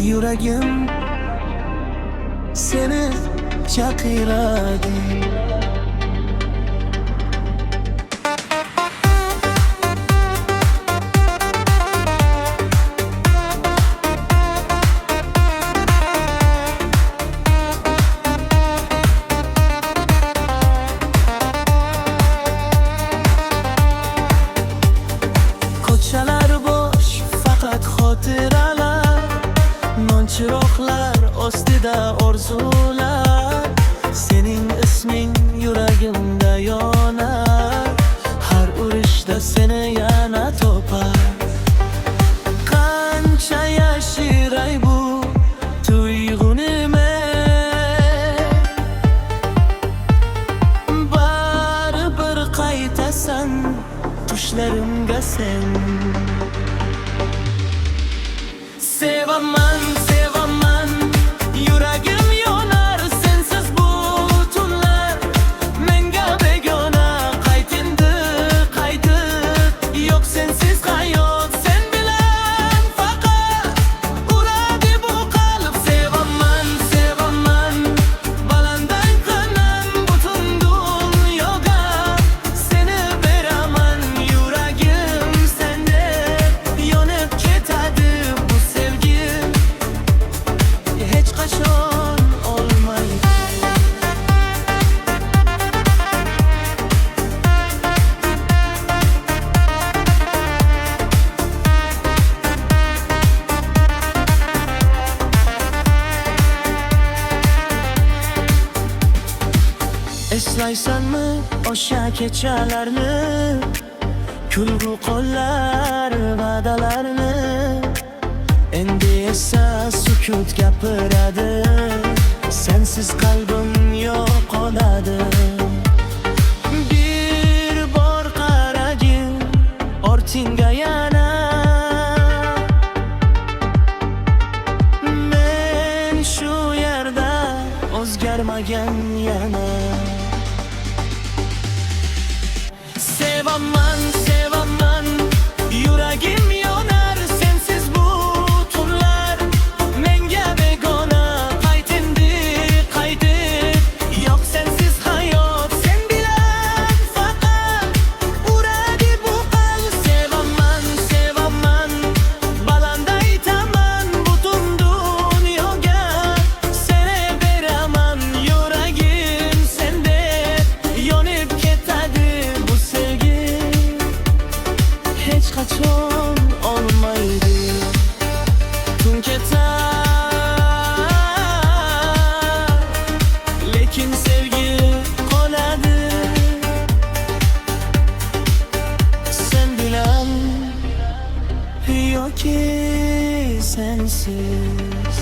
Yuragim seni chaqiradi. Ko'chalar bo'sh, faqat xotiralar, non chiroqlar ostida orzular. Sening isming yuragimda yonar, har urishda seni yana topar. Qancha yashiray bu tuyg'unimi, baribir qaytasan tushlarimga sen. Sevaman, sevaman, yuragim yonar sensiz bu tunlar. Menga begona qaytindi, qaytib, yo'q sensiz hayot, sen bilan faqat uradi bu qalb. Sevaman, sevaman, balandang qanam butun dunyoga seni beraman. Yuragim sende yonib ketadi bu sevgi, hech qachon olmaydi. Eslaysanmi o'sha kechalarni, kulgu qo'llar va'dalarni? Endi esa sukut gapiradi, sensiz qalbim yo'qoladi. Bir bor qaragin ortingga yana, men shu yerda o'zgarmagan yana. Sevaman, sevaman, yuragim yonar sensiz bu tunlar. Menga begona qaytindi, qaytib, yo'q sensiz hayot, sen bilan faqat uradi bu qalb. Sevaman, sevaman, baland aytaman butun dunyoga seni beraman. Yuragim sende yonib ketadi bu sevgi, hech qachon olmaydi. Tun ketar, lekin sevgi qoladi. Sen bilan yoki sensiz.